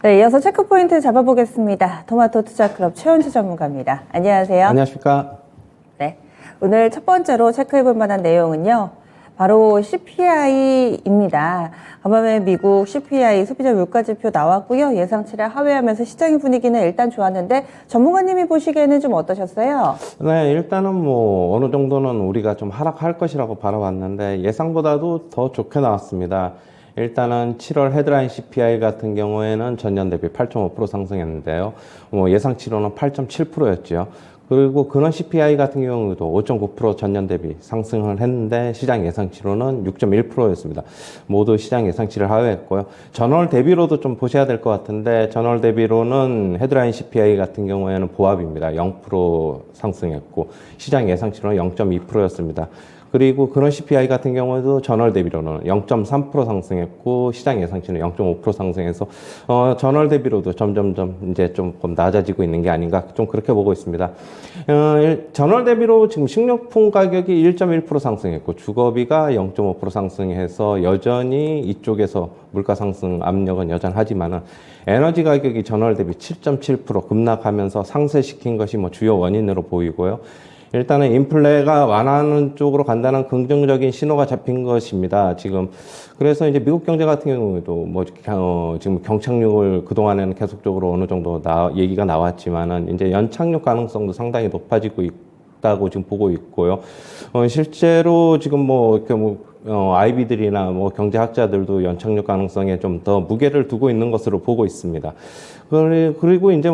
네, 이어서 체크포인트 잡아보겠습니다. 토마토 투자클럽 최원주 전문가입니다. 안녕하세요. 안녕하십니까. 네, 오늘 첫 번째로 체크해볼 만한 내용은요. 바로 CPI입니다. 간밤에 미국 CPI 소비자 물가지표 나왔고요. 예상치를 하회하면서 시장의 분위기는 일단 좋았는데 전문가님이 보시기에는 좀 어떠셨어요? 네, 일단은 뭐 어느 정도는 우리가 좀 하락할 것이라고 바라봤는데 예상보다도 더 좋게 나왔습니다. 일단은 7월 헤드라인 CPI 같은 경우에는 전년 대비 8.5% 상승했는데요. 예상치로는 8.7%였죠. 그리고 근원 CPI 같은 경우도 5.9% 전년 대비 상승을 했는데 시장 예상치로는 6.1%였습니다. 모두 시장 예상치를 하회했고요. 전월 대비로도 좀 보셔야 될 것 같은데 전월 대비로는 헤드라인 CPI 같은 경우에는 보합입니다. 0% 상승했고 시장 예상치로는 0.2%였습니다. 그리고 근원 CPI 같은 경우에도 전월 대비로는 0.3% 상승했고 시장 예상치는 0.5% 상승해서 전월 대비로도 점점점 이제 조금 낮아지고 있는 게 아닌가 좀 그렇게 보고 있습니다. 전월 대비로 지금 식료품 가격이 1.1% 상승했고 주거비가 0.5% 상승해서 여전히 이쪽에서 물가 상승 압력은 여전하지만은 에너지 가격이 전월 대비 7.7% 급락하면서 상쇄시킨 것이 뭐 주요 원인으로 보이고요. 일단은 인플레가 완화하는 쪽으로 간다는 긍정적인 신호가 잡힌 것입니다. 지금 그래서 이제 미국 경제 같은 경우에도 지금 경착륙을 그동안에는 계속적으로 어느 정도 얘기가 나왔지만은 이제 연착륙 가능성도 상당히 높아지고 있다고 지금 보고 있고요. 실제로 지금 아이비들이나 경제학자들도 연착륙 가능성에 좀 더 무게를 두고 있는 것으로 보고 있습니다. 그리고 이제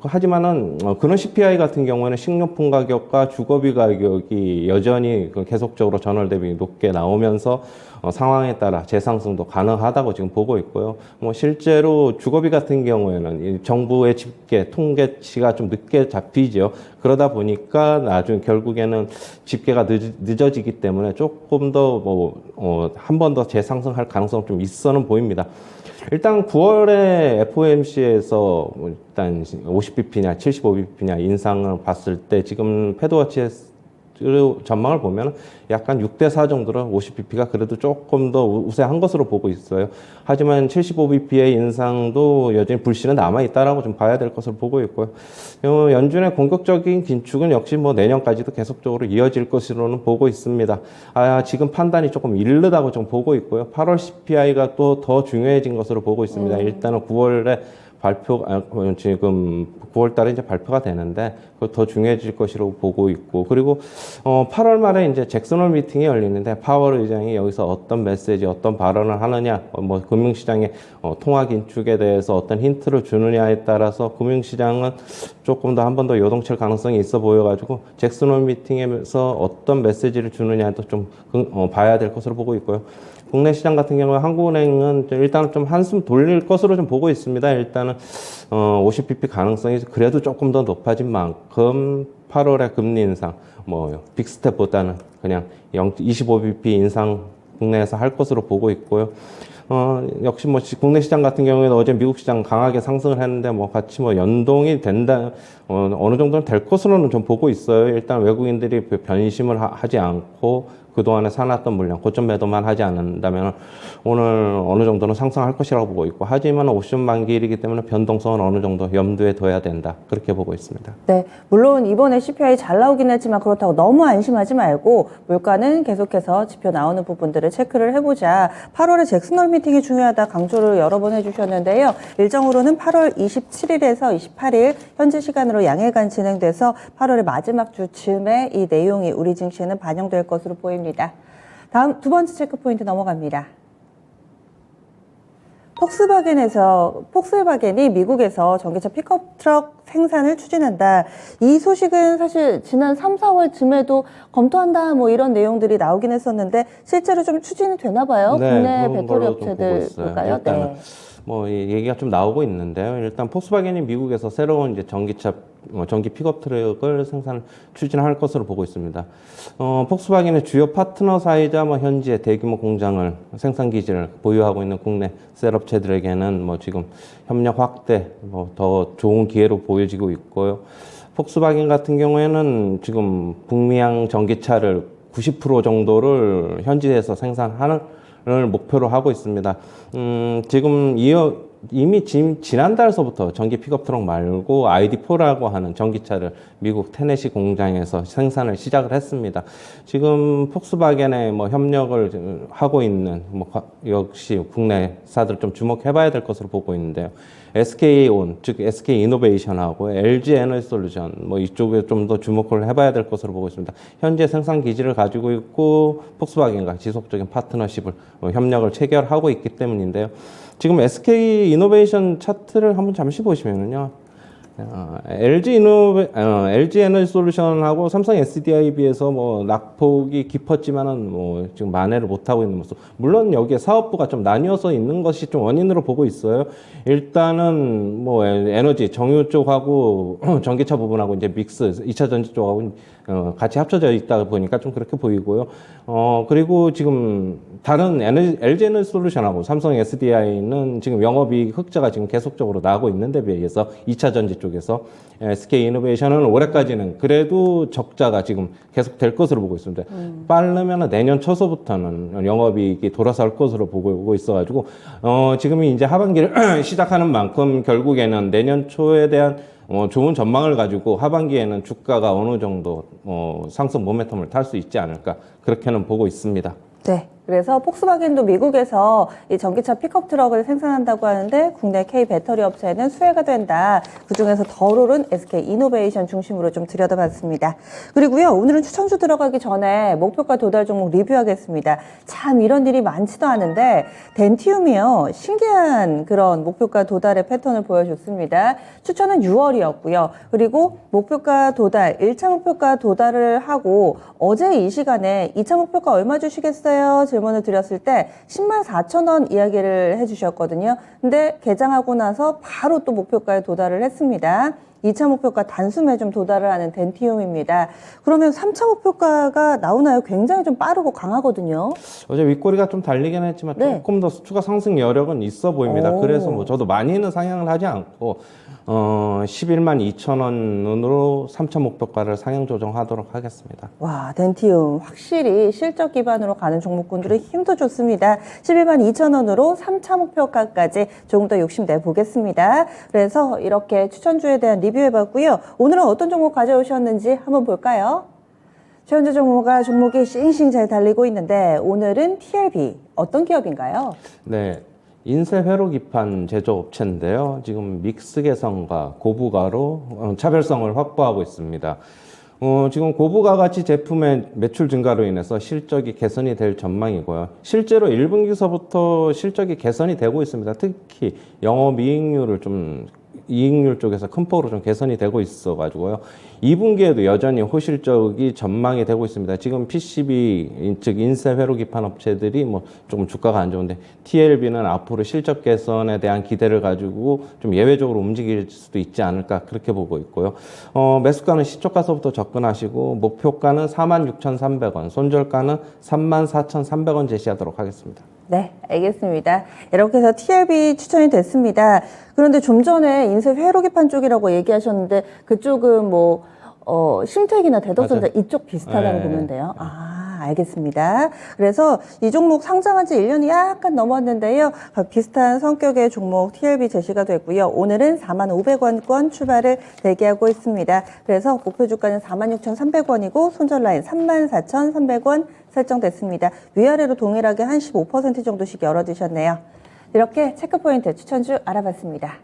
하지만은, 근원 CPI 같은 경우에는 식료품 가격과 주거비 가격이 여전히 계속적으로 전월 대비 높게 나오면서 상황에 따라 재상승도 가능하다고 지금 보고 있고요. 실제로 주거비 같은 경우에는 정부의 집계, 통계치가 좀 늦게 잡히죠. 그러다 보니까 나중에 결국에는 집계가 늦어지기 때문에 조금 더 한 번 더 재상승할 가능성 좀 있어는 보입니다. 일단 9월에 FOMC에서 일단 50bp냐 75bp냐 인상을 봤을 때 지금 패드워치의 전망을 보면 약간 6대4 정도로 50bp가 그래도 조금 더 우세한 것으로 보고 있어요. 하지만 75bp의 인상도 여전히 불씨는 남아있다라고 좀 봐야 될 것으로 보고 있고요. 연준의 공격적인 긴축은 역시 내년까지도 계속적으로 이어질 것으로는 보고 있습니다. 지금 판단이 조금 이르다고 좀 보고 있고요. 8월 CPI가 또 더 중요해진 것으로 보고 있습니다. 일단은 9월에 지금 9월 달에 이제 발표가 되는데, 그거 더 중요해질 것으로 보고 있고, 그리고, 8월 말에 이제 잭슨홀 미팅이 열리는데, 파월 의장이 여기서 어떤 메시지, 어떤 발언을 하느냐, 금융시장의 통화 긴축에 대해서 어떤 힌트를 주느냐에 따라서 금융시장은 조금 더 한 번 더 요동칠 가능성이 있어 보여가지고, 잭슨홀 미팅에서 어떤 메시지를 주느냐도 좀 봐야 될 것으로 보고 있고요. 국내 시장 같은 경우에 한국은행은 일단 좀 한숨 돌릴 것으로 좀 보고 있습니다. 일단은 50bp 가능성이 그래도 조금 더 높아진 만큼 8월에 금리 인상 빅스텝보다는 그냥 25bp 인상 국내에서 할 것으로 보고 있고요. 역시 국내 시장 같은 경우에는 어제 미국 시장 강하게 상승을 했는데 같이 연동이 된다, 어느 정도는 될 것으로는 좀 보고 있어요. 일단 외국인들이 변심을 하지 않고 그동안에 사놨던 물량, 고점 매도만 하지 않는다면 오늘 어느 정도는 상승할 것이라고 보고 있고, 하지만 옵션 만기일이기 때문에 변동성은 어느 정도 염두에 둬야 된다. 그렇게 보고 있습니다. 네, 물론 이번에 CPI 잘 나오긴 했지만 그렇다고 너무 안심하지 말고 물가는 계속해서 지표 나오는 부분들을 체크를 해보자. 8월에 잭슨홀 미팅이 중요하다 강조를 여러 번 해주셨는데요. 일정으로는 8월 27일에서 28일 현지 시간으로 양일간 진행돼서 8월의 마지막 주쯤에 이 내용이 우리 증시에는 반영될 것으로 보입니다. 다음 두 번째 체크포인트 넘어갑니다. 폭스바겐이 미국에서 전기차 픽업 트럭 생산을 추진한다. 이 소식은 사실 지난 3, 4월쯤에도 검토한다 이런 내용들이 나오긴 했었는데 실제로 좀 추진이 되나 봐요. 네, 국내 배터리 업체들 볼까요? 네. 얘기가 좀 나오고 있는데요. 일단 폭스바겐이 미국에서 새로운 이제 전기 픽업 트럭을 추진할 것으로 보고 있습니다. 폭스바겐의 주요 파트너사이자 현지의 대규모 공장을 생산 기지를 보유하고 있는 국내 셀업체들에게는 지금 협력 확대 더 좋은 기회로 보여지고 있고요. 폭스바겐 같은 경우에는 지금 북미향 전기차를 90% 정도를 현지에서 생산하는 을 목표로 하고 있습니다. 지금 이미 지난달서부터 전기 픽업 트럭 말고 ID4라고 하는 전기차를 미국 테네시 공장에서 생산을 시작을 했습니다. 지금 폭스바겐에 뭐 협력을 하고 있는 뭐 역시 국내사들 좀 주목해봐야 될 것으로 보고 있는데요. SK온, 즉 SK이노베이션하고 LG 에너지솔루션 뭐 이쪽에 좀 더 주목을 해봐야 될 것으로 보고 있습니다. 현재 생산 기지를 가지고 있고 폭스바겐과 지속적인 파트너십을 협력을 체결하고 있기 때문인데요. 지금 SK이노베이션 차트를 한번 잠시 보시면은요. LG 에너지솔루션하고 삼성 SDI에 비해서 뭐 낙폭이 깊었지만은 뭐 지금 만회를 못하고 있는 모습. 물론 여기에 사업부가 좀 나뉘어서 있는 것이 좀 원인으로 보고 있어요. 일단은 뭐 에너지 정유 쪽하고 전기차 부분하고 이제 믹스 2차 전지 쪽하고 같이 합쳐져 있다 보니까 좀 그렇게 보이고요. 그리고 지금 다른 LG 에너지솔루션하고 삼성 SDI는 지금 영업이익 흑자가 지금 계속적으로 나고 있는 데 비해서 2차 전지 쪽에서 SK이노베이션은 올해까지는 그래도 적자가 지금 계속 될 것으로 보고 있습니다. 빠르면 내년 초서부터는 영업이익이 돌아설 것으로 보고 있어가지고 지금이 이제 하반기를 시작하는 만큼 결국에는 내년 초에 대한 좋은 전망을 가지고 하반기에는 주가가 어느 정도 상승 모멘텀을 탈 수 있지 않을까 그렇게는 보고 있습니다. 네. 그래서 폭스바겐도 미국에서 이 전기차 픽업 트럭을 생산한다고 하는데 국내 K 배터리 업체는 수혜가 된다. 그중에서 더 오른 SK이노베이션 중심으로 좀 들여다봤습니다. 그리고요, 오늘은 추천주 들어가기 전에 목표가 도달 종목 리뷰하겠습니다. 참 이런 일이 많지도 않은데 덴티움이요, 신기한 그런 목표가 도달의 패턴을 보여줬습니다. 추천은 6월이었고요. 그리고 목표가 도달, 1차 목표가 도달을 하고 어제 이 시간에 2차 목표가 얼마 주시겠어요? 질문을 드렸을 때 104,000원 이야기를 해주셨거든요. 근데 개장하고 나서 바로 또 목표가에 도달을 했습니다. 2차 목표가 단숨에 좀 도달을 하는 덴티움입니다. 그러면 3차 목표가가 나오나요? 굉장히 좀 빠르고 강하거든요. 어제 윗꼬리가 좀 달리긴 했지만 네. 조금 더 추가 상승 여력은 있어 보입니다. 오. 그래서 뭐 저도 많이는 상향을 하지 않고 11만 2천 원으로 3차 목표가를 상향 조정하도록 하겠습니다. 와, 덴티움 확실히 실적 기반으로 가는 종목군들은 힘도 좋습니다. 11만 2천 원으로 3차 목표가까지 조금 더 욕심내 보겠습니다. 그래서 이렇게 추천주에 대한 리뷰해봤고요. 오늘은 어떤 종목 가져오셨는지 한번 볼까요? 최현재 종목이 싱싱 잘 달리고 있는데 오늘은 TLB 어떤 기업인가요? 네. 인쇄 회로 기판 제조업체인데요. 지금 믹스 개성과 고부가로 차별성을 확보하고 있습니다. 지금 고부가 가치 제품의 매출 증가로 인해서 실적이 개선이 될 전망이고요. 실제로 1분기서부터 실적이 개선이 되고 있습니다. 특히 이익률 쪽에서 큰 폭으로 좀 개선이 되고 있어가지고요. 2분기에도 여전히 호실적이 전망이 되고 있습니다. 지금 PCB, 즉 인쇄 회로 기판 업체들이 뭐 조금 주가가 안 좋은데 TLB는 앞으로 실적 개선에 대한 기대를 가지고 좀 예외적으로 움직일 수도 있지 않을까 그렇게 보고 있고요. 매수가는 시초가서부터 접근하시고 목표가는 46,300원, 손절가는 34,300원 제시하도록 하겠습니다. 네, 알겠습니다. 이렇게 해서 TLB 추천이 됐습니다. 그런데 좀 전에 인쇄 회로기판 쪽이라고 얘기하셨는데 그쪽은 뭐 심텍이나 대덕전자 이쪽 비슷하다고 보면 돼요. 아, 알겠습니다. 그래서 이 종목 상장한 지 1년이 약간 넘었는데요. 비슷한 성격의 종목 TLB 제시가 됐고요. 오늘은 45,500원권 출발을 대기하고 있습니다. 그래서 목표 주가는 46,300원이고 손절 라인 34,300원 설정됐습니다. 위아래로 동일하게 한 15% 정도씩 열어두셨네요. 이렇게 체크포인트 추천주 알아봤습니다.